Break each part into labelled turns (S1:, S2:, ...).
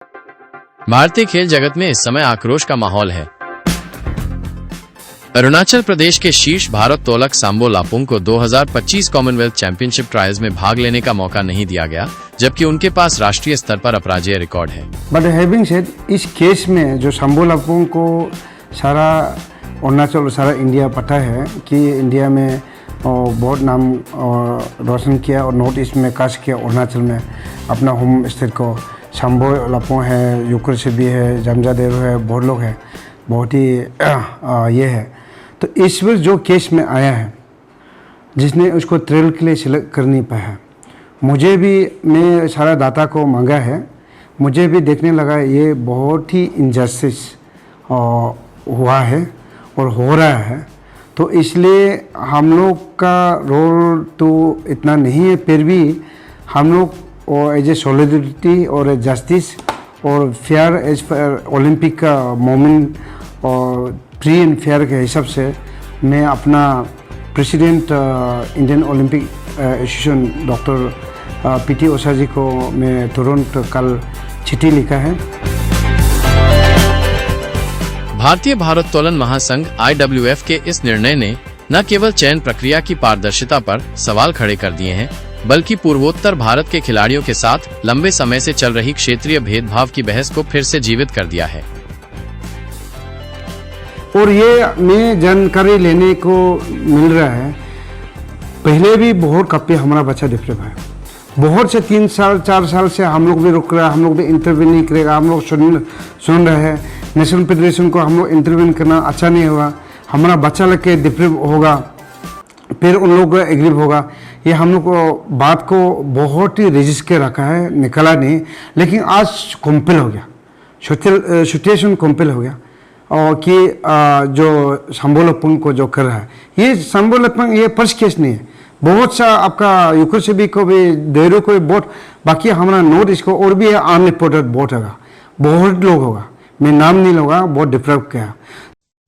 S1: भारतीय खेल जगत में इस समय आक्रोश का माहौल है। अरुणाचल प्रदेश के शीर्ष भारोत्तोलक सांबो लापुंग को 2025 कॉमनवेल्थ चैंपियनशिप ट्रायल्स में भाग लेने का मौका नहीं दिया गया, जबकि उनके पास राष्ट्रीय स्तर पर अपराजेय रिकॉर्ड है।
S2: बट हैविंग सेड, इस केस में जो सांबो लापुंग को सारा अरुणाचल और सारा इंडिया पता है कि इंडिया में बहुत नाम रोशन किया और नॉर्थ ईस्ट में खास किया, अरुणाचल में अपना होम स्टेट को। सांबो लापुंग है, युकर से भी है, जमजा देरो है, बहुत लोग हैं, बहुत ही ये है। तो इस वक्त जो केस में आया है जिसने उसको ट्रेल के लिए सिलेक्ट कर नहीं पाया, मुझे भी, मैं सारा डाटा को मांगा है, मुझे भी देखने लगा ये बहुत ही इनजस्टिस हुआ है और हो रहा है। तो इसलिए हम लोग का रोल तो इतना नहीं है, फिर भी हम लोग एज ए सॉलिडरिटी और जस्टिस और फेयर एज ओलंपिक का मोमेंट और फ्री एंड फेयर के हिसाब से मैं अपना president Indian Olympic association doctor PT Usha ji को मैं तुरंत कल चिट्ठी लिखा है।
S1: भारतीय भारोत्तोलन महासंघ IWF के इस निर्णय ने न केवल चयन प्रक्रिया की पारदर्शिता पर सवाल खड़े कर दिए हैं, बल्कि पूर्वोत्तर भारत के खिलाड़ियों के साथ लंबे समय से चल रही क्षेत्रीय भेदभाव की बहस को फिर से जीवित कर दिया है।
S2: और ये मैं जानकारी लेने को मिल रहा है, पहले भी बहुत कप पे हमारा बच्चा डिप्रेस है, बहुत से 3 साल 4 साल से हम लोग भी रुक रहा है, हम लोग भी इंटरव्यू नहीं करेगा, हम लोग सुन रहे हैं, नेशनल फेडरेशन को हम लोग इंटरव्यू करना अच्छा नहीं हुआ, हमारा बच्चा लग के डिप्रेस होगा, फिर उन लोग का एग्रीव होगा। ये हम लोग को बात को बहुत ही रजिस्ट के रखा है, निकला नहीं, लेकिन आज कम्पेल हो गया, सिचुएशन कम्पेल हो गया और कि जो सांबो लापुंग को जो कर रहा है, ये सांबो लापुंग ये फर्स्ट केस नहीं है, बहुत सा आपका युकर से भी को भी देरो को भी बहुत, बाकी हमारा नॉर्थ ईस्ट को और भी अनरिपोर्टेड बहुत होगा, बहुत लोग होगा, मैं नाम नहीं लूँगा, बहुत डिफरेंट क्या।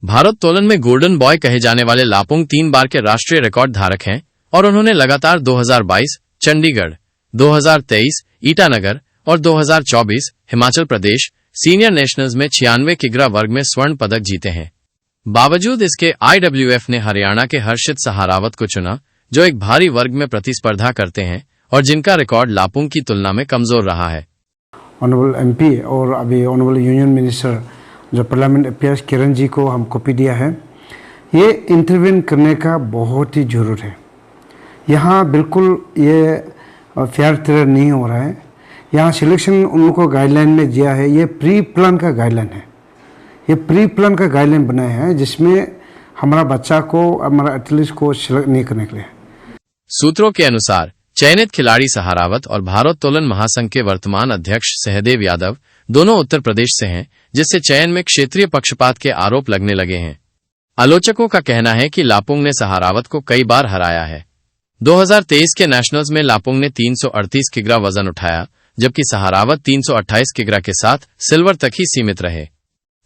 S1: भारोत्तोलन में गोल्डन बॉय कहे जाने वाले लापुंग 3 बार के राष्ट्रीय रिकॉर्ड धारक हैं और उन्होंने लगातार 2022 चंडीगढ़, 2023 ईटानगर और 2024 हिमाचल प्रदेश सीनियर नेशनल्स में 96 किग्रा वर्ग में स्वर्ण पदक जीते हैं। बावजूद इसके IWF ने हरियाणा के हर्षित सहारावत को चुना, जो एक भारी वर्ग में प्रतिस्पर्धा करते हैं और जिनका रिकॉर्ड लापुंग की तुलना में कमजोर रहा है।
S2: ऑनरेबल MP और अभी ऑनरेबल यूनियन मिनिस्टर जो पार्लियामेंट अफेयर्स किरण जी को हम कॉपी दिया है, ये इंटरवेन करने का बहुत ही जरूरत है। यहाँ बिल्कुल ये फेयर ट्रेड नहीं हो रहा है, यहाँ सिलेक्शन उनको गाइडलाइन में दिया है, ये प्री प्लान का गाइडलाइन है, ये प्री प्लान का गाइडलाइन बनाया है जिसमें हमारा बच्चा को, हमारा एथलीट को सिलेक्ट नहीं करने के लिए।
S1: सूत्रों के अनुसार चयनित खिलाड़ी सहारावत और भारोत्तोलन महासंघ के वर्तमान अध्यक्ष सहदेव यादव दोनों उत्तर प्रदेश से हैं, जिससे चयन में क्षेत्रीय पक्षपात के आरोप लगने लगे हैं। आलोचकों का कहना है कि लापुंग ने सहारावत को कई बार हराया है। 2023 के नेशनल्स में लापुंग ने 338 किग्रा वजन उठाया, जबकि सहारावत 328 किग्रा के साथ सिल्वर तक ही सीमित रहे।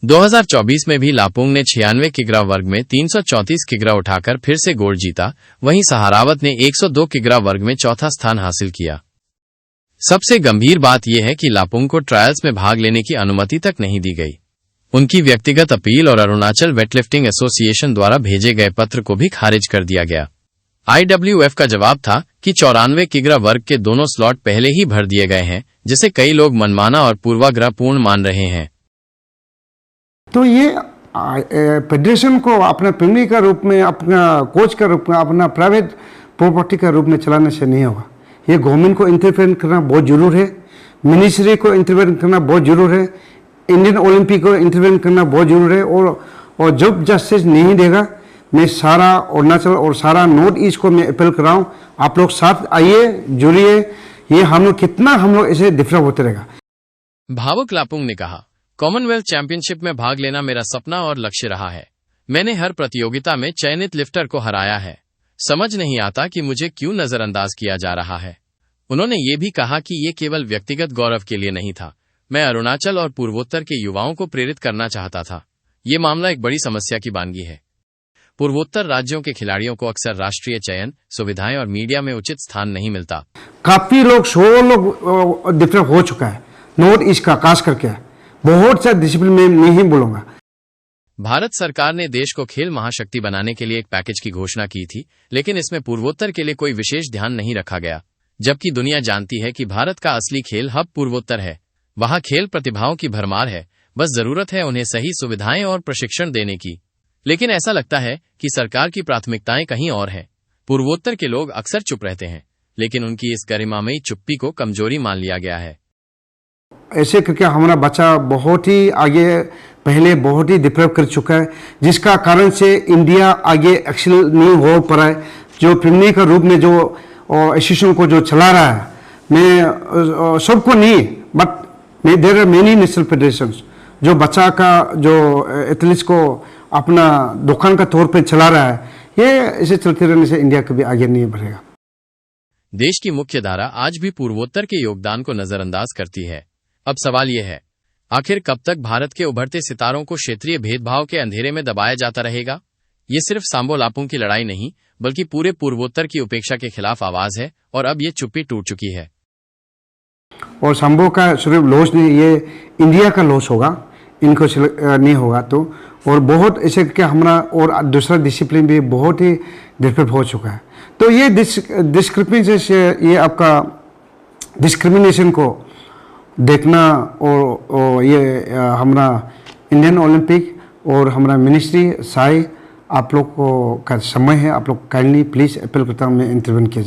S1: 2024 में भी लापुंग ने 96 किग्रा वर्ग में 334 किग्रा उठाकर फिर से गोल्ड जीता, वहीं सहारावत ने 102 किग्रा वर्ग में चौथा स्थान हासिल किया। सबसे गंभीर बात यह है कि लापुंग को ट्रायल्स में भाग लेने की अनुमति तक नहीं दी गई। उनकी व्यक्तिगत अपील और अरुणाचल वेटलिफ्टिंग एसोसिएशन द्वारा भेजे गए पत्र को भी खारिज कर दिया गया। IWF का जवाब था कि 94 किग्रा वर्ग के दोनों स्लॉट पहले ही भर दिए गए हैं, जिसे कई लोग मनमाना और पूर्वाग्रहपूर्ण मान रहे हैं।
S2: तो ये फेडरेशन को अपना फैमिली का रूप में, अपना कोच का रूप में, अपना प्राइवेट प्रॉपर्टी का रूप में चलाने से नहीं होगा। ये गवर्नमेंट को इंटरफेयर करना बहुत जरूर है, मिनिस्ट्री को इंटरफेयर करना बहुत जरूर है, इंडियन ओलंपिक को इंटरफेयर करना बहुत जरूर है। और जब जस्टिस नहीं देगा, मैं सारा अरुणाचल और सारा नॉर्थ ईस्ट को मैं अपील कर रहा हूँ, आप लोग साथ आइए, जुड़िए, ये हम लोग कितना हम लोग ऐसे डिफरेंट होते रहेगा।
S1: भावुक लापुंग ने कहा, कॉमनवेल्थ चैंपियनशिप में भाग लेना मेरा सपना और लक्ष्य रहा है। मैंने हर प्रतियोगिता में चयनित लिफ्टर को हराया है। समझ नहीं आता कि मुझे क्यों नजरअंदाज किया जा रहा है। उन्होंने ये भी कहा कि ये केवल व्यक्तिगत गौरव के लिए नहीं था, मैं अरुणाचल और पूर्वोत्तर के युवाओं को प्रेरित करना चाहता था। ये मामला एक बड़ी समस्या की बानगी है। पूर्वोत्तर राज्यों के खिलाड़ियों को अक्सर राष्ट्रीय चयन, सुविधाएं और मीडिया में उचित स्थान नहीं मिलता।
S2: काफी लोग 100 लोग डिफरेंट हो चुका है, नॉर्थ ईस्ट का खास करके बहुत सा डिसिप्लिन में मैं ही बोलूँगा।
S1: भारत सरकार ने देश को खेल महाशक्ति बनाने के लिए एक पैकेज की घोषणा की थी, लेकिन इसमें पूर्वोत्तर के लिए कोई विशेष ध्यान नहीं रखा गया, जबकि दुनिया जानती है कि भारत का असली खेल हब पूर्वोत्तर है। वहां खेल प्रतिभाओं की भरमार है, बस जरूरत है उन्हें सही सुविधाएं और प्रशिक्षण देने की। लेकिन ऐसा लगता है कि सरकार की प्राथमिकताएं कहीं और हैं। पूर्वोत्तर के लोग अक्सर चुप रहते हैं, लेकिन उनकी इस गरिमामयी चुप्पी को कमजोरी मान लिया गया है।
S2: ऐसे करके हमारा बच्चा बहुत ही आगे पहले बहुत ही डेवलप कर चुका है, जिसका कारण से इंडिया आगे एक्सेल नहीं हो पा रहा है। जो प्रीमियर का रूप में जो एसोसिएशन को जो चला रहा है, मैं सबको नहीं but there are many national federations जो बच्चा का जो एथलीट्स को अपना दुकान का तौर पे चला रहा है। ये ऐसे चलते रहने से इंडिया कभी आगे नहीं बढ़ेगा।
S1: देश की मुख्य धारा आज भी पूर्वोत्तर के योगदान को नजरअंदाज करती है। अब सवाल यह है, आखिर कब तक भारत के उभरते सितारों को क्षेत्रीय भेदभाव के अंधेरे में दबाया जाता रहेगा? ये सिर्फ सांबो लापुंग की लड़ाई नहीं, बल्कि पूरे पूर्वोत्तर की उपेक्षा के खिलाफ आवाज है, और अब ये चुप्पी टूट चुकी है।
S2: और सांबो का सिर्फ लॉस नहीं, ये इंडिया का लॉस होगा, इनको नहीं होगा तो। और बहुत ऐसे करके हमारा और दूसरा डिसिप्लिन भी बहुत ही डेवलप हो चुका है। तो ये डिस्क्रिमिनेशन, ये आपका डिस्क्रिमिनेशन को देखना और ये हमारा इंडियन ओलंपिक और हमारा मिनिस्ट्री साई आप लोग को का समय है, आप लोग काइंडली प्लीज़ अपील करता हूँ मैं इंटरवेंट किया।